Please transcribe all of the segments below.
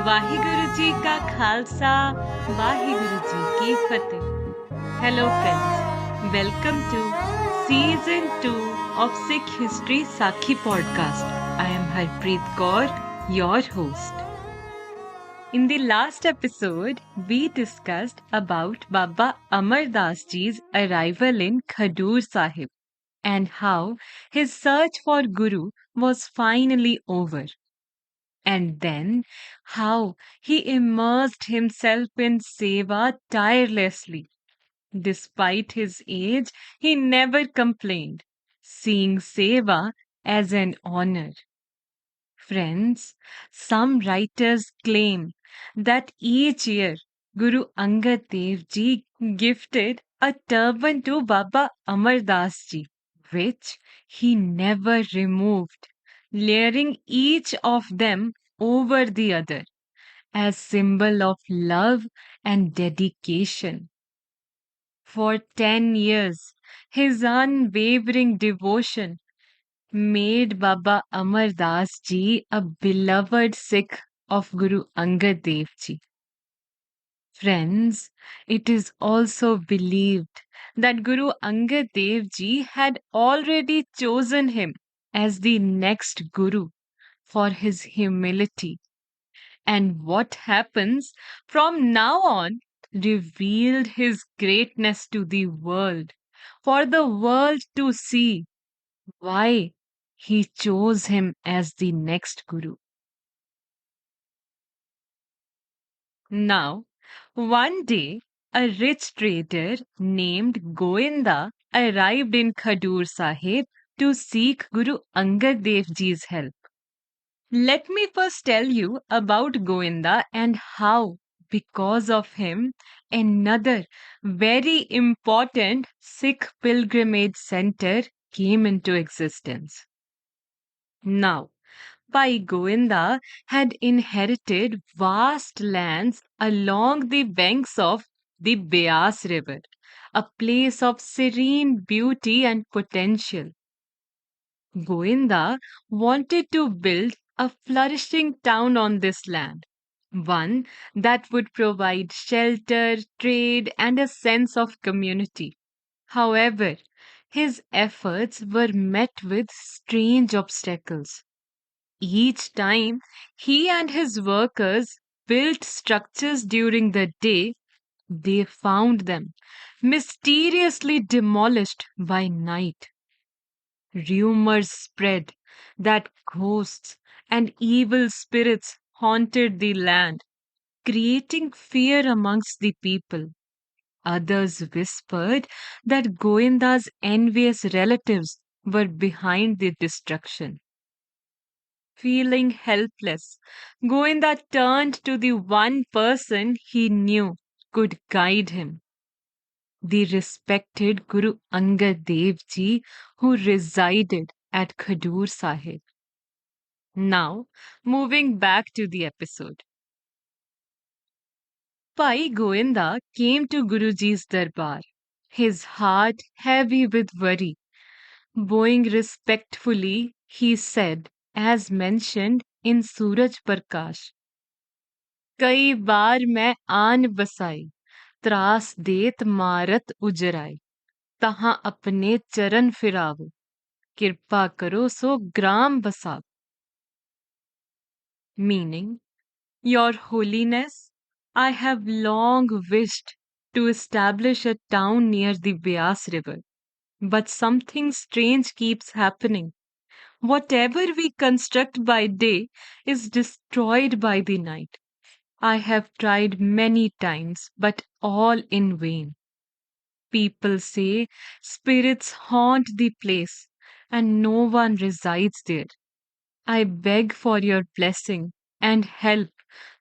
वाहिगुरु जी का खालसा, वाहिगुरु जी की फतेह. Hello friends, welcome to season 2 of Sikh History Sakhi podcast. I am Harpreet Kaur, your host. In the last episode, we discussed about Baba Amar Das Ji's arrival in Khadur Sahib and how his search for Guru was finally over. And then how he immersed himself in seva tirelessly. Despite his age, he never complained, seeing seva as an honor. Friends, some writers claim that each year Guru Angad Dev Ji gifted a turban to Baba Amar Das Ji, which he never removed, layering each of them over the other as symbol of love and dedication. For 10 years, his unwavering devotion made Baba Amar Das Ji a beloved Sikh of Guru Angad Dev Ji. Friends, it is also believed that Guru Angad Dev Ji had already chosen him as the next Guru for his humility. And what happens from now on revealed his greatness to the world, for the world to see why he chose him as the next Guru. Now, one day, a rich trader named Goinda arrived in Khadur Sahib to seek Guru Angad Dev Ji's help. Let me first tell you about Goinda and how, because of him, another very important Sikh pilgrimage center came into existence. Now, Bhai Govinda had inherited vast lands along the banks of the Beas River, a place of serene beauty and potential. Govinda wanted to build a flourishing town on this land, one that would provide shelter, trade, and a sense of community. However, his efforts were met with strange obstacles. Each time he and his workers built structures during the day, they found them mysteriously demolished by night. Rumors spread that ghosts and evil spirits haunted the land, creating fear amongst the people. Others whispered that Goinda's envious relatives were behind the destruction. Feeling helpless, Govinda turned to the one person he knew could guide him, the respected Guru Angad Dev Ji, who resided at Khadur Sahib. Now, moving back to the episode. Pai Govinda came to Guruji's darbar, his heart heavy with worry. Bowing respectfully, he said, as mentioned in Suraj Prakash, कई बार मैं आन बसाई त्रास देत मारत उजराई तहां अपने चरण फिरावो कृपा करो सो ग्राम बसाओ. Meaning, Your Holiness, I have long wished to establish a town near the Beas River, but something strange keeps happening. Whatever we construct by day is destroyed by the night. I have tried many times, but all in vain. People say spirits haunt the place and no one resides there. I beg for your blessing and help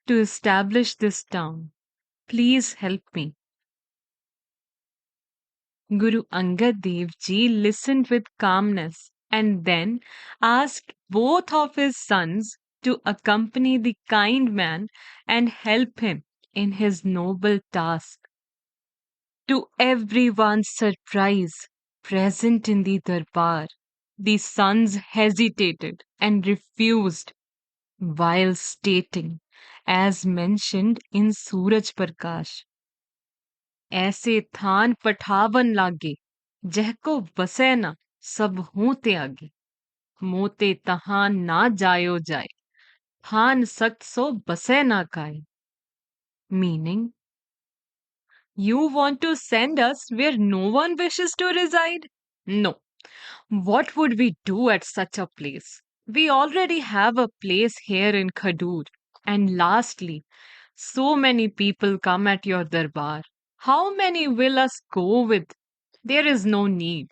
to establish this town. Please help me. Guru Angad Dev Ji listened with calmness and then asked both of his sons to accompany the kind man and help him in his noble task. To everyone's surprise, present in the darbar, the sons hesitated and refused while stating, as mentioned in Suraj Prakash. ऐसे थान पठावन लागे, जहको बसे ना सब होते आगे, मोते तहां ना जायो जाए, थान सत सो बसे ना काए. Meaning, you want to send us where no one wishes to reside? No. What would we do at such a place? We already have a place here in Khadur. And lastly, so many people come at your darbar. How many will us go with? There is no need.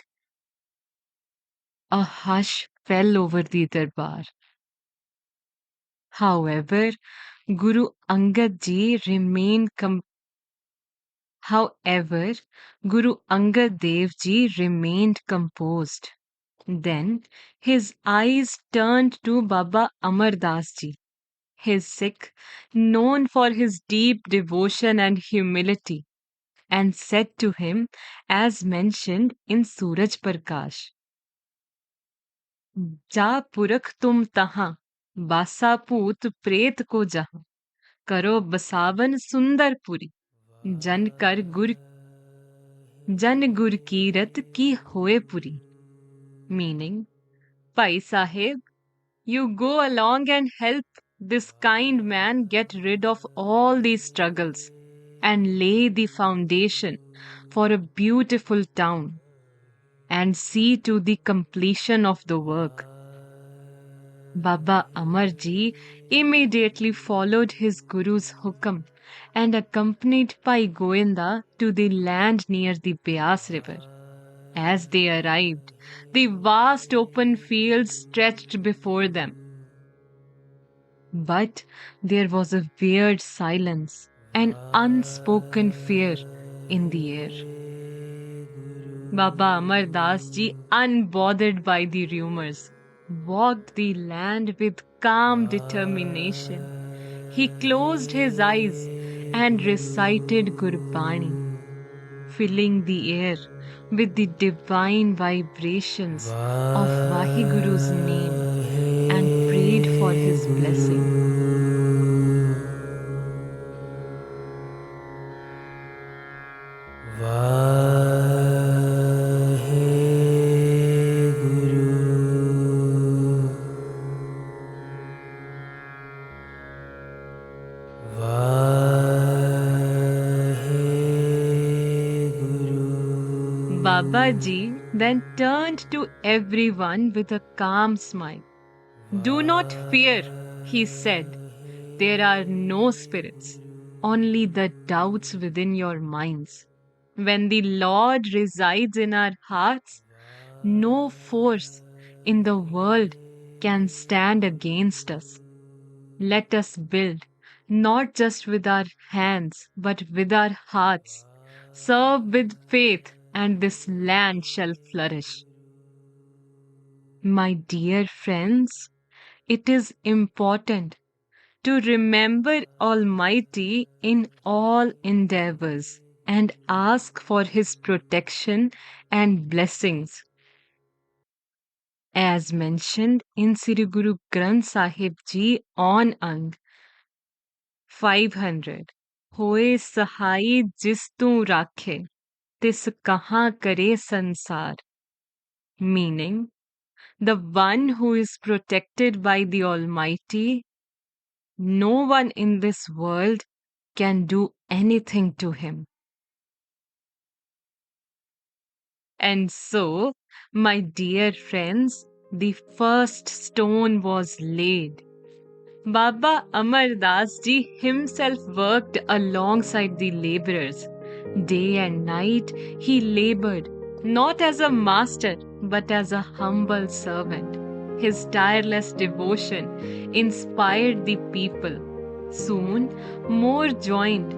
A hush fell over the darbar. However, Guru Angad Ji remained However, Guru Angad Dev Ji remained composed. Then his eyes turned to Baba Amar Das Ji, his Sikh, known for his deep devotion and humility, and said to him, as mentioned in Suraj Prakash, जा पुरख तुम तहां, बासा पूत प्रेत को जहां, करो बसावन सुंदरपुरी, जन कर गुर जन गुर कीरत की होए Puri. Meaning, Pai Sahib, you go along and help this kind man get rid of all these struggles and lay the foundation for a beautiful town and see to the completion of the work. Baba Amarji immediately followed his Guru's hukam and accompanied Pai Goinda to the land near the Beas river. As they arrived, the vast open fields stretched before them. But there was a weird silence, an unspoken fear in the air. Baba Amar Das Ji, unbothered by the rumors, walked the land with calm determination. He closed his eyes and recited Gurbani, filling the air with the divine vibrations of Vahiguru's name and prayed for his blessing. Babaji then turned to everyone with a calm smile. Do not fear, he said. There are no spirits, only the doubts within your minds. When the Lord resides in our hearts, no force in the world can stand against us. Let us build, not just with our hands, but with our hearts. Serve with faith, and this land shall flourish. My dear friends, it is important to remember Almighty in all endeavors and ask for His protection and blessings. As mentioned in Sri Guru Granth Sahib Ji on Ang 500, होए सहाई जिस तू राखे, तिस कहाँ करे संसार. Meaning, the one who is protected by the Almighty, no one in this world can do anything to him. And so, my dear friends, the first stone was laid. Baba Amar Das Ji himself worked alongside the laborers. Day and night he labored, not as a master, but as a humble servant. His tireless devotion inspired the people. Soon, more joined,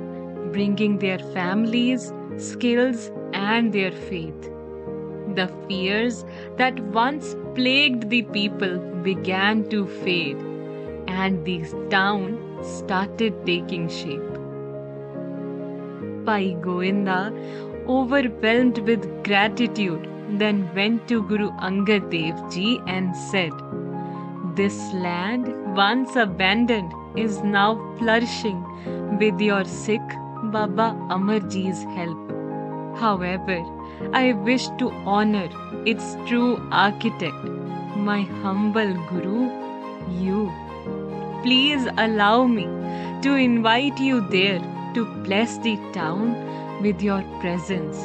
bringing their families, skills, and their faith. The fears that once plagued the people began to fade, and the town started taking shape. Pai Goinda, overwhelmed with gratitude, then went to Guru Angad Dev Ji and said, "This land, once abandoned, is now flourishing with your Sikh Baba Amarji's help. However, I wish to honor its true architect, my humble Guru, you. Please allow me to invite you there to bless the town with your presence.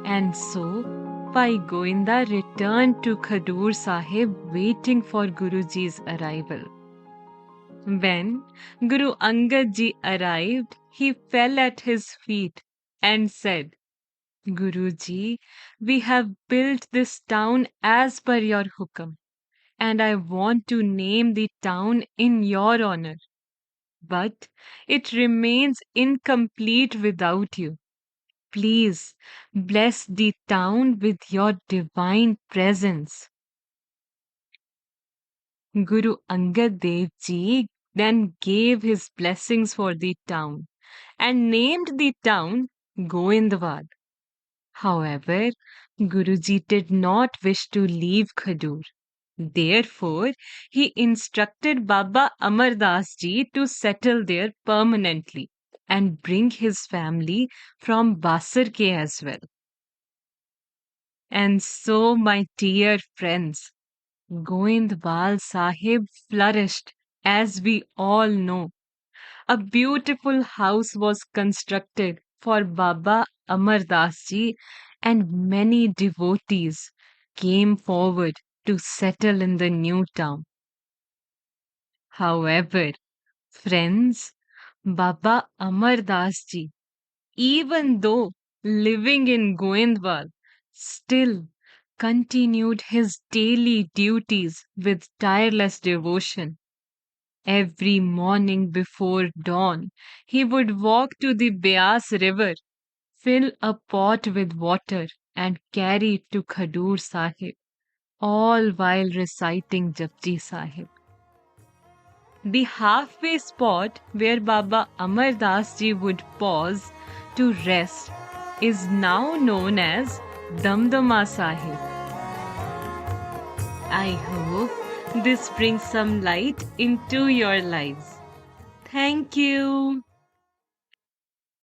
And so, Bhai Goinda returned to Khadur Sahib waiting for Guruji's arrival. When Guru Angad ji arrived, he fell at his feet and said, Guruji, we have built this town as per your hukam, and I want to name the town in your honor. But it remains incomplete without you. Please bless the town with your divine presence. Guru Angad Dev Ji then gave his blessings for the town and named the town Goindwal. However, Guruji did not wish to leave Khadur. Therefore, he instructed Baba Amar Das Ji to settle there permanently and bring his family from Basarke as well. And so, my dear friends, Goindwal Sahib flourished, as we all know. A beautiful house was constructed for Baba Amar Das Ji, and many devotees came forward to settle in the new town. However, friends, Baba Amar Das Ji, even though living in Goindwal, still continued his daily duties with tireless devotion. Every morning before dawn, he would walk to the Beas river, fill a pot with water, and carry it to Khadur Sahib, all while reciting Japji Sahib. The halfway spot where Baba Amar Das Ji would pause to rest is now known as Damdama Sahib. I hope this brings some light into your lives. Thank you.